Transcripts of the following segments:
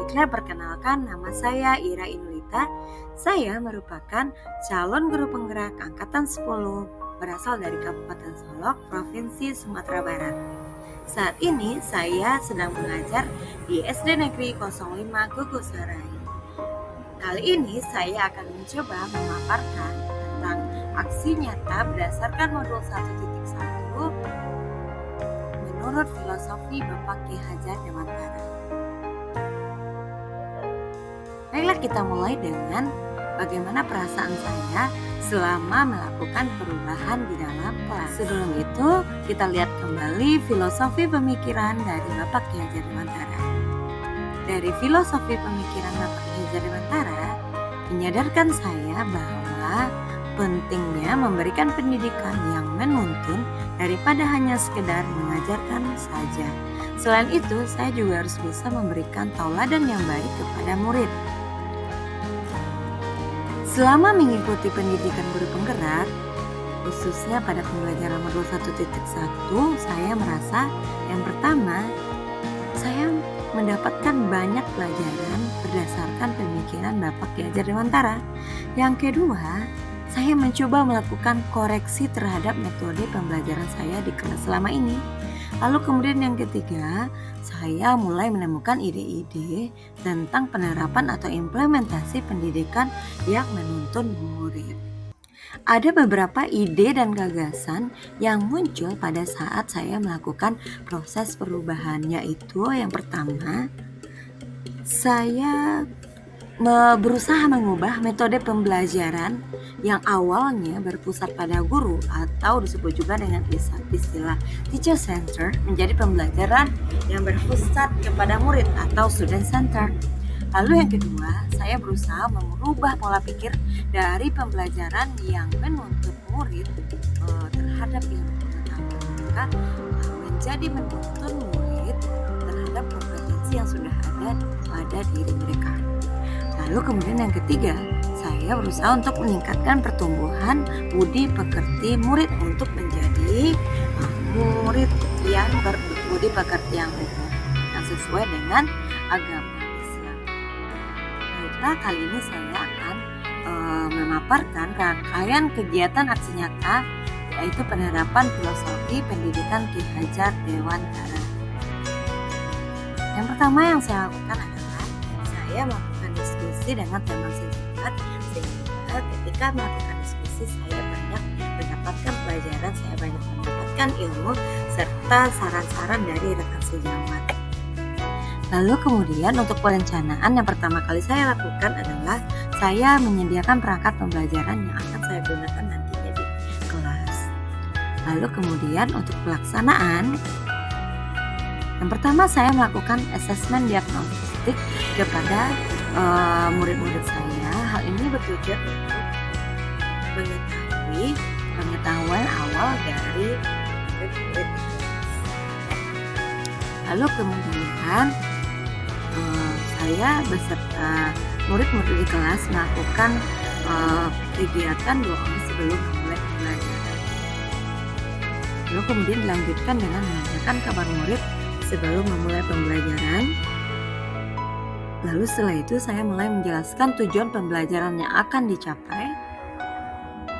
Baiklah, perkenalkan, nama saya Ira Inulita. Saya merupakan calon guru penggerak Angkatan 10 berasal dari Kabupaten Solok, Provinsi Sumatera Barat. Saat ini saya sedang mengajar di SD Negeri 05 Gugusarai. Kali ini saya akan mencoba memaparkan tentang aksi nyata berdasarkan modul 1.1 menurut filosofi Bapak Ki Hajar Dewantara. Baiklah, kita mulai dengan bagaimana perasaan saya selama melakukan perubahan di dalam kelas. Sebelum itu, kita lihat kembali filosofi pemikiran dari Bapak Ki Hajar Dewantara. Dari filosofi pemikiran Bapak Ki Hajar Dewantara menyadarkan saya bahwa pentingnya memberikan pendidikan yang menuntun daripada hanya sekedar mengajarkan saja. Selain itu, saya juga harus bisa memberikan tauladan yang baik kepada murid. Selama mengikuti pendidikan guru penggerak, khususnya pada pembelajaran modul 1.1, saya merasa yang pertama, saya mendapatkan banyak pelajaran berdasarkan pemikiran Bapak Ki Hajar Dewantara. Yang kedua, saya mencoba melakukan koreksi terhadap metode pembelajaran saya di kelas selama ini. Lalu kemudian yang ketiga, saya mulai menemukan ide-ide tentang penerapan atau implementasi pendidikan yang menuntun murid. Ada beberapa ide dan gagasan yang muncul pada saat saya melakukan proses perubahan, yaitu yang pertama, saya berusaha mengubah metode pembelajaran yang awalnya berpusat pada guru atau disebut juga dengan istilah teacher center menjadi pembelajaran yang berpusat kepada murid atau student center. Lalu yang kedua, saya berusaha merubah pola pikir dari pembelajaran yang menuntut murid terhadap ilmu pengetahuan menjadi menuntun murid terhadap kompetensi yang sudah ada pada diri mereka. Lalu kemudian yang ketiga, saya berusaha untuk meningkatkan pertumbuhan budi pekerti murid untuk menjadi murid yang berbudi pekerti yang luhur, yang sesuai dengan agama Islam. Baiklah, kali ini saya akan memaparkan rangkaian kegiatan aksi nyata, yaitu penerapan filosofi pendidikan Ki Hajar Dewantara. Yang pertama yang saya lakukan adalah saya melakukan diskusi dengan teman sejabat, sehingga ketika melakukan diskusi saya banyak mendapatkan pelajaran, saya banyak mendapatkan ilmu serta saran-saran dari rekan sejawat. Lalu kemudian untuk perencanaan yang pertama kali saya lakukan adalah saya menyediakan perangkat pembelajaran yang akan saya gunakan nantinya di kelas. Lalu kemudian untuk pelaksanaan, yang pertama saya melakukan asesmen diagnostik kepada murid-murid saya. Hal ini bertujuan untuk mengetahui pengetahuan awal dari murid-murid. Lalu kemudian saya beserta murid-murid di kelas melakukan kegiatan 2 hari sebelum memulai pembelajaran. Lalu kemudian dilanjutkan dengan menanyakan kabar murid sebelum memulai pembelajaran. Lalu setelah itu saya mulai menjelaskan tujuan pembelajaran yang akan dicapai.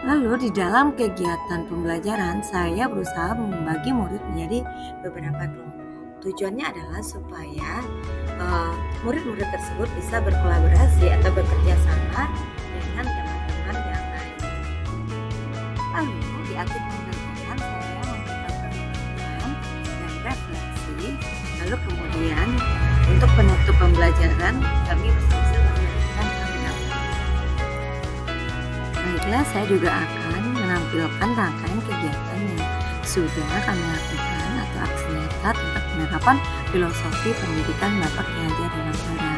Lalu di dalam kegiatan pembelajaran saya berusaha membagi murid menjadi beberapa kelompok. Tujuannya adalah supaya murid-murid tersebut bisa berkolaborasi atau bekerja sama dengan teman-teman yang lain. Lalu di akhir pembelajaran saya memberikan penelitian dan refleksi. Lalu kemudian untuk penutup pembelajaran kami bersama-sama menyampaikan pendapat. Baiklah, saya juga akan menampilkan rangkaian kegiatan yang sudah kami lakukan atau aksi nyata tentang penerapan filosofi pendidikan Bapak Ki Hajar Dewantara.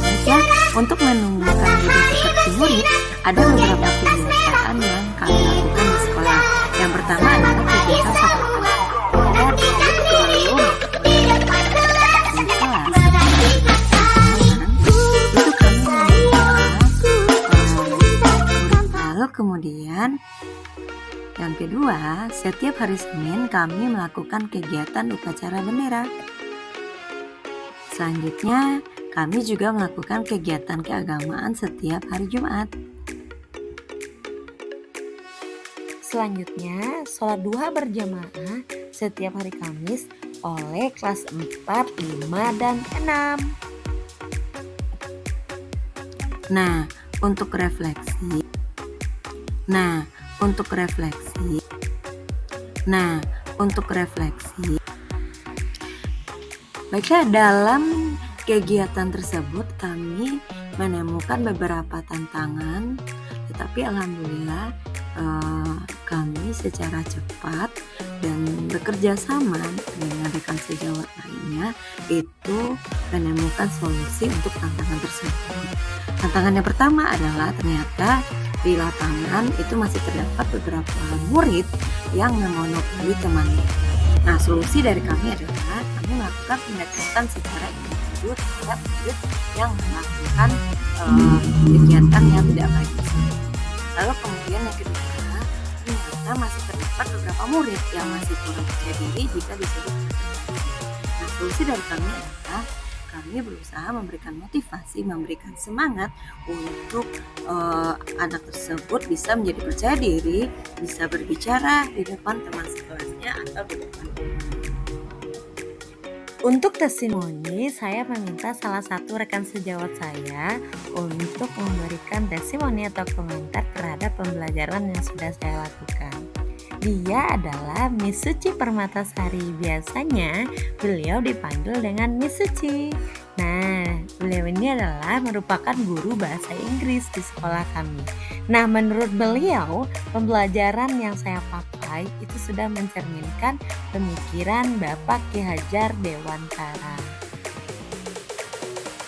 Baiklah, untuk menumbuhkan budi pekerti murid, ada beberapa kegiatan yang kami lakukan di sekolah. Yang pertama adalah kegiatan satu kemudian yang kedua, setiap hari Senin kami melakukan kegiatan upacara bendera. Selanjutnya, kami juga melakukan kegiatan keagamaan setiap hari Jumat. Selanjutnya, sholat duha berjamaah setiap hari Kamis oleh kelas 4, 5, dan 6. Nah, untuk refleksi. Baiklah, dalam kegiatan tersebut kami menemukan beberapa tantangan, tetapi alhamdulillah kami secara cepat dan bekerja sama dengan rekan sejawat lainnya itu menemukan solusi untuk tantangan tersebut. Tantangan yang pertama adalah ternyata di lapangan itu masih terdapat beberapa murid yang memonopoli temannya. Nah, solusi dari kami adalah kami melakukan pendekatan secara individu terhadap murid yang melakukan kegiatan yang tidak baik tersebut. Lalu kemudian yang kedua, ternyata masih terdapat beberapa murid yang masih kurang percaya diri jika disebut. Nah, solusi dari kami adalah kami berusaha memberikan motivasi, memberikan semangat untuk anak tersebut bisa menjadi percaya diri, bisa berbicara di depan teman sekelasnya atau di depan umum. Untuk testimoni, saya meminta salah satu rekan sejawat saya untuk memberikan testimoni atau komentar terhadap pembelajaran yang sudah saya lakukan. Dia adalah Miss Suci Permatasari. Biasanya beliau dipanggil dengan Miss Suci. Nah, beliau ini adalah merupakan guru bahasa Inggris di sekolah kami. Nah, menurut beliau, pembelajaran yang saya pakai itu sudah mencerminkan pemikiran Bapak Ki Hajar Dewantara.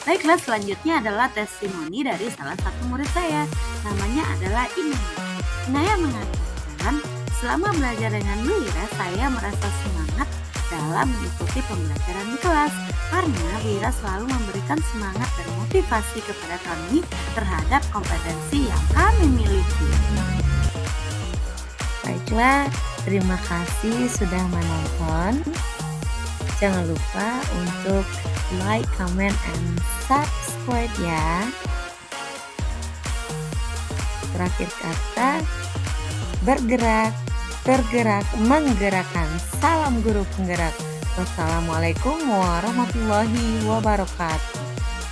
Baiklah, selanjutnya adalah testimoni dari salah satu murid saya. Namanya adalah Inaya mengatakan, selama belajar dengan Wira, saya merasa semangat dalam mengikuti pembelajaran di kelas karena Wira selalu memberikan semangat dan motivasi kepada kami terhadap kompetensi yang kami miliki. Baiklah, terima kasih sudah menonton. Jangan lupa untuk like, comment, and subscribe ya. Terakhir kata, bergerak, tergerak, menggerakkan. Salam guru penggerak. Wassalamualaikum warahmatullahi wabarakatuh.